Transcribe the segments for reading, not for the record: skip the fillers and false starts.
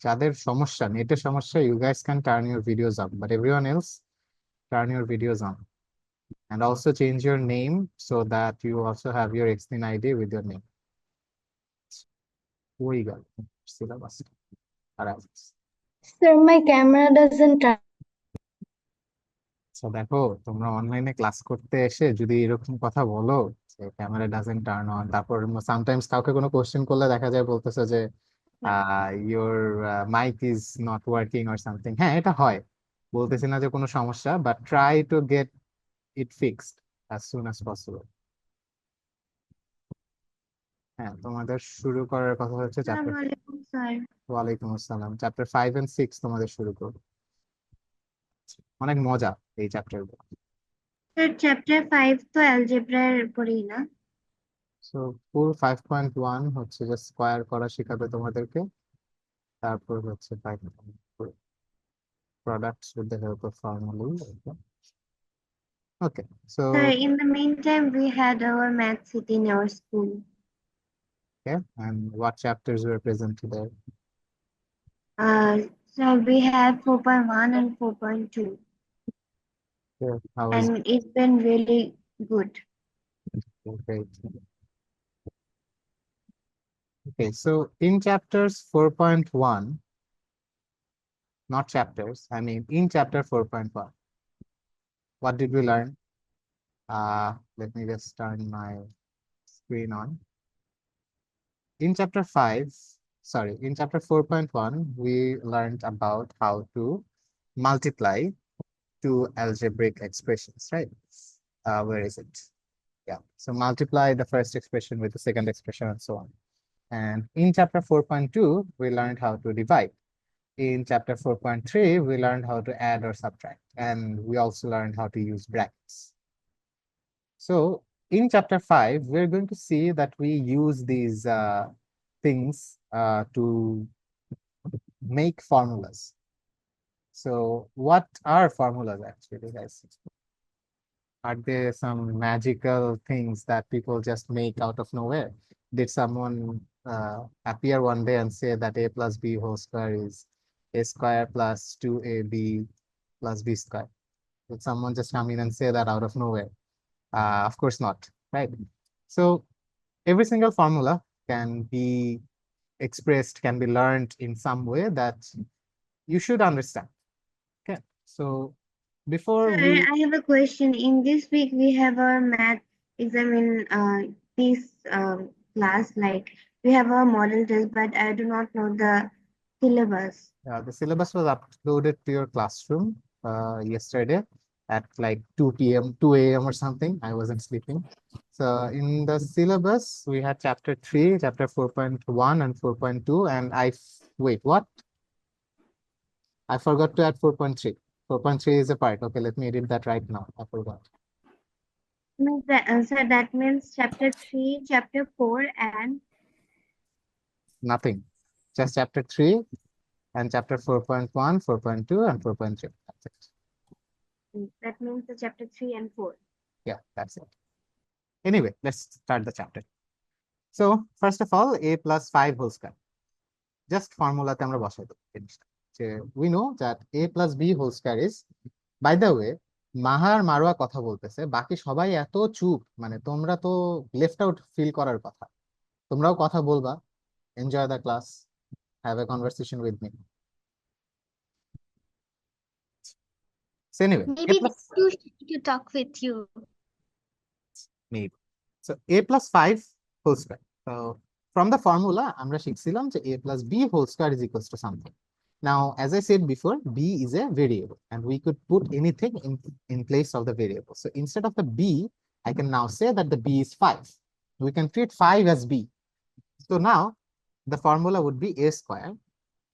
যাদের সমস্যা, নেটের সমস্যা, you guys can turn your videos up, but everyone else, turn your videos on. And also change your name so that you also have your Exnin ID with your name. হয়ে গেল syllabus. আর Sir, my camera doesn't turn. আচ্ছা দেখো, তোমরা অনলাইনে class করতে এসে যদি এরকম কথা বলো যে ক্যামেরা ডাজেন্ট টার্ন অন, তারপর সামটাইমস কাউকে কোনো কোশ্চেন করলে দেখা যায় বলতেছে যে your mic is not working or something. হ্যাঁ, এটা হয়, বলতেছি না যে কোনো সমস্যা, but try to get it fixed as soon as possible. হ্যাঁ, তোমাদের শুরু করার কথা হচ্ছে চ্যাপ্টার, Assalamualaikum, sir. ওয়ালাইকুম আসসালাম, চ্যাপ্টার 5 and 6 তোমাদের শুরু করবো। অনেক মজা এই চ্যাপ্টার গুলো। Sir, chapter 5 তো algebra পড়ি না। সো ফুল 5.1 হচ্ছে যে স্কোয়ার করা শেখাবে তোমাদেরকে। তারপর হচ্ছে products with the help of formulae. Okay, Sir, so in the meantime, we had our math sit in our school. okay, and what chapters were present today? So we have 4.1 and 4.2, Yeah, how was and it's been really good. great. Okay, so in chapters 4.1, not chapters, I mean in chapter 4.1, what did we learn? Let me just turn my screen on. In chapter 5, sorry, in chapter 4.1, we learned about how to multiply two algebraic expressions, right? Where is it? Yeah, so multiply the first expression with the second expression and so on. And in chapter 4.2, we learned how to divide. In chapter 4.3, we learned how to add or subtract. And we also learned how to use brackets. So in chapter 5, we're going to see that we use these things to make formulas. So what are formulas actually, guys? Are there some magical things that people just make out of nowhere? Did someone appear one day and say that a plus b whole square is a square plus 2ab plus b square? Did someone just come in and say that out of nowhere? Of course not, right? So every single formula can be expressed, can be learned in some way that you should understand. Okay, so before Sir, we, I have a question. In this week, we have our math exam in this class. Like we have our model test, but I do not know the syllabus. the syllabus was uploaded to your classroom yesterday at like 2 p.m., 2 a.m. or something. I wasn't sleeping. So in the syllabus, we had chapter 3, chapter 4.1 and 4.2. And wait, what? I forgot to add 4.3. 4.3 is a part. Okay, let me edit that right now. I forgot. Means that, sir, that means chapter 3, chapter 4, and Nothing. Just chapter 3 and chapter 4.1, 4.2, and 4.3. That's it. that means the chapter 3 and 4. Yeah, that's it. Anyway, let's start the chapter. So, first of all, a plus 5 whole square. Just formulaতে আমরা বসাই দেব জিনিসটা। যে we know that a plus b whole square is, by the way, মাহার Marwah কথা বলতেছে, বাকি সবাই এত চুপ, মানে তোমরা তো লেফট আউট ফিল করার কথা। তোমরাও কথা বলবা, enjoy the class, have a conversation with me. So anyway, a Maybe they plus choose to talk with you. maybe. So a plus 5 whole square. So from the formula, আমরা শিখছিলাম যে a plus b whole square is equals to something. Now, as I said before, b is a variable, and we could put anything in place of the variable. So instead of the b, I can now say that the b is 5. We can treat 5 as b. So now the formula would be a square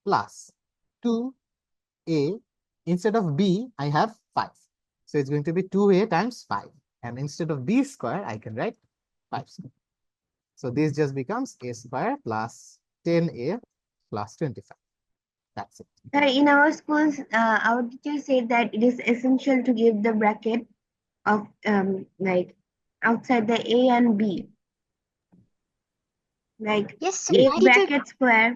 plus 2a. Instead of b, I have 5. So it's going to be 2a times 5. And instead of b square, I can write 5 square. So this just becomes a square plus 10a plus 25. That's it. In our schools, our teacher said that it is essential to give the bracket of like outside the A and B. Like Yes, sir. A My teacher. bracket square.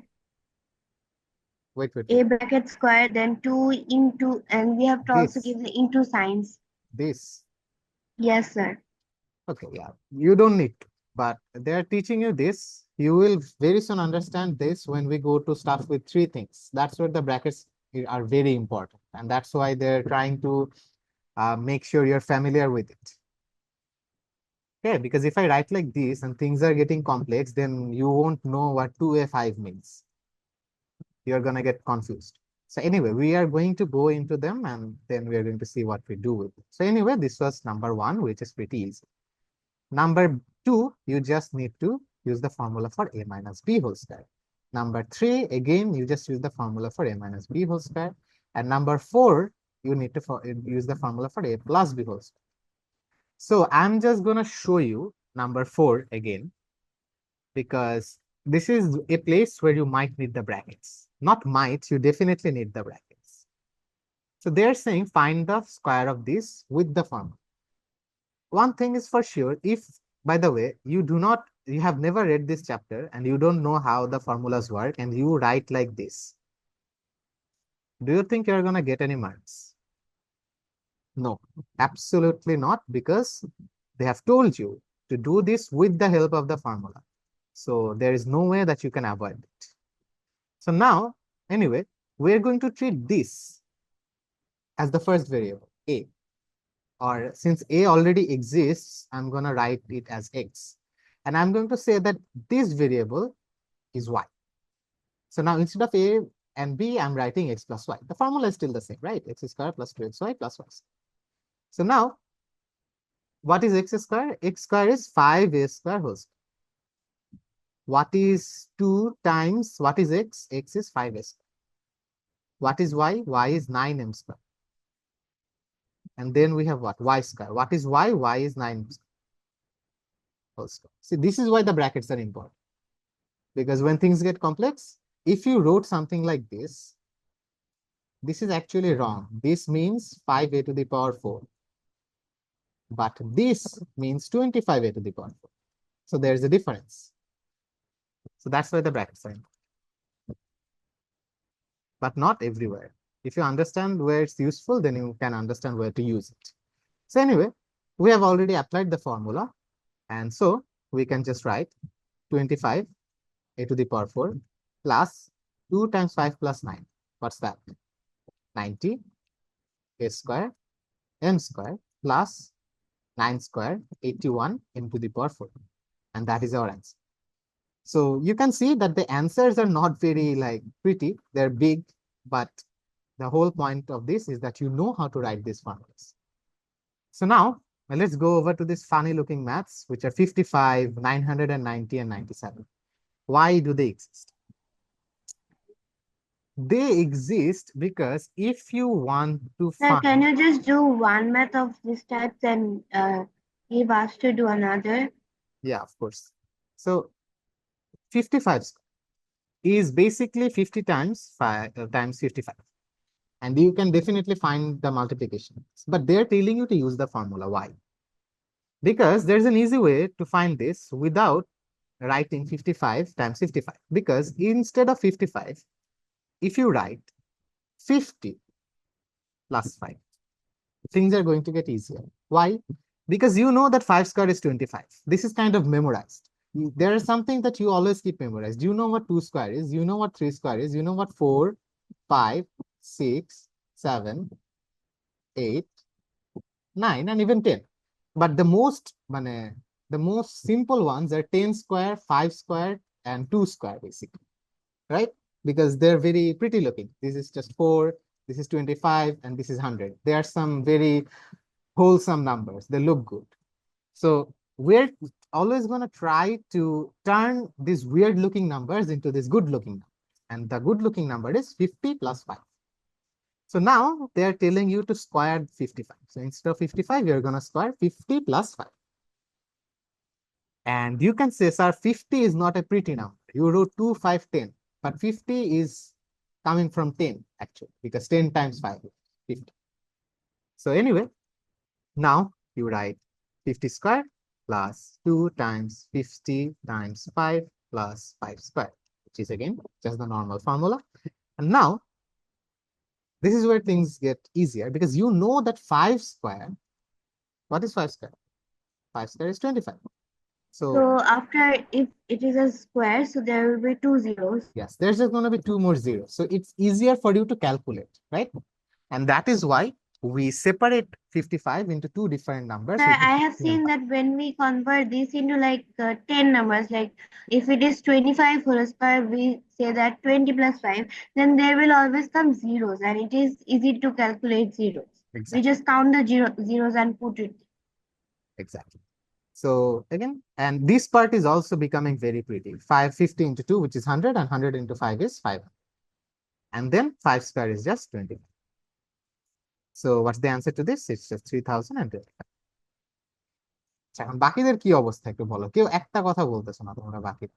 Wait. A bracket square, then 2 into, and we have to also This. give the into signs. This. Yes, sir. Okay, yeah, you don't need to, but they're teaching you this. You will very soon understand this when we go to stuff with three things. That's where the brackets are very important. And that's why they're trying to make sure you're familiar with it. Okay, because if I write like this and things are getting complex, then you won't know what 2a5 means. You're going to get confused. So anyway, we are going to go into them and then we are going to see what we do with it. So anyway, this was number 1, which is pretty easy. Number 2, you just need to use the formula for a minus b whole square. Number 3, again, you just use the formula for a minus b whole square. And number 4, you need to use the formula for a plus b whole square. So I'm just going to show you number 4 again, because this is a place where you might need the brackets. Not might, you definitely need the brackets. So they're saying find the square of this with the formula. One thing is for sure, if, by the way, you have never read this chapter and you don't know how the formulas work and you write like this, do you think you're going to get any marks? No, absolutely not, because they have told you to do this with the help of the formula. So there is no way that you can avoid it. So now, anyway, we're going to treat this as the first variable, a. Or since a already exists, I'm going to write it as x. And I'm going to say that this variable is y. So now instead of a and b, I'm writing x plus y. The formula is still the same, right? X square plus 2xy plus y. So now, what is x square? X square is 5a square whole square. What is 2 times, what is x? X is 5a square. What is y? Y is 9m square. And then we have what? Y square. What is y? Y is 9m square whole square. See, this is why the brackets are important. Because when things get complex, if you wrote something like this is actually wrong. This means 5a to the power 4. But this means 25a to the power 4. So there's a difference. So that's why the brackets are important. But not everywhere. If you understand where it's useful, then you can understand where to use it. So anyway, we have already applied the formula. And so we can just write 25 a to the power 4 plus 2 times 5 plus 9. What's that? 90 a square m square plus 9 square 81 m to the power 4. And that is our answer. So you can see that the answers are not very pretty. They're big, but the whole point of this is that you know how to write these formulas. So now let's go over to this funny looking maths, which are 55, 990, and 97. Why do they exist? They exist because if you want to Sir, find... can you just do one math of this type and give us to do another? Yeah, of course. So 55 is basically 50 times 5 times 55. And you can definitely find the multiplication. But they're telling you to use the formula. Why? Because there's an easy way to find this without writing 55 times 55. Because instead of 55, if you write 50 plus 5, things are going to get easier. Why? Because you know that 5 squared is 25. This is kind of memorized. There is something that you always keep memorized. You know what 2 square is. You know what 3 square is. You know what 4, 5, 6, 7, 8, 9, and even 10. But the most simple ones are 10 square, 5 square, and 2 square, basically, right? Because they're very pretty looking. This is just 4, this is 25, and this is 100. There are some very wholesome numbers. They look good. So we're always going to try to turn these weird looking numbers into this good looking number. And the good looking number is 50 plus 5. So now they're telling you to square 55. So instead of 55, you're going to square 50 plus 5. And you can say, sir, 50 is not a pretty number. You wrote 2, 5, 10. But 50 is coming from 10, actually, because 10 times 5 is 50. So anyway, now you write 50 square plus 2 times 50 times 5 plus 5 square, which is again just the normal formula. And now, this is where things get easier because you know that 5 square, what is 5 square? 5 square is 25. So So after, if it is a square, so there will be 2 zeros. yes, there's just going to be 2 more zeros. So it's easier for you to calculate, right? And that is why we separate 55 into 2 different numbers. Sir, which is I have 50 and seen 5. that when we convert this into like 10 numbers, like if it is 25 whole square, we say that 20 plus 5, then there will always come zeros and it is easy to calculate zeros. We Exactly. just count the zeros and put it. Exactly. So again, and this part is also becoming very pretty. 550 into 2, which is 100, and 100 into 5 is 500. And then 5 square is just 20. So what's the answer to this? It's just 3025. এখন বাকিদের কি অবস্থা একটু বলো, কেউ একটা কথা বলতেছো না তোমরা বাকি।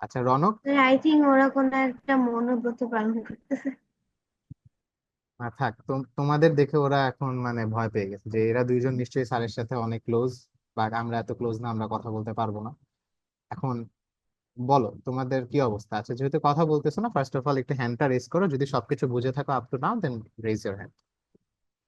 আচ্ছা রনক, আই থিঙ্ক ওরা কোনো একটা মনোব্রত পালন করতেছে। থাক, তোমাদের দেখে ওরা এখন মানে ভয় পেয়ে গেছে যে এরা দুইজন নিশ্চয়ই স্যারের সাথে অনেক ক্লোজ, বাট আমরা এত ক্লোজ না, আমরা কথা বলতে পারবো না। এখন বলো তোমাদের কি অবস্থা আছে, যেহেতু কথা বলতেছো না, ফার্স্ট অফ অল একটু হ্যান্ডটা রেজ করো, যদি সবকিছু বুঝে থাকো up to now, then raise your hand.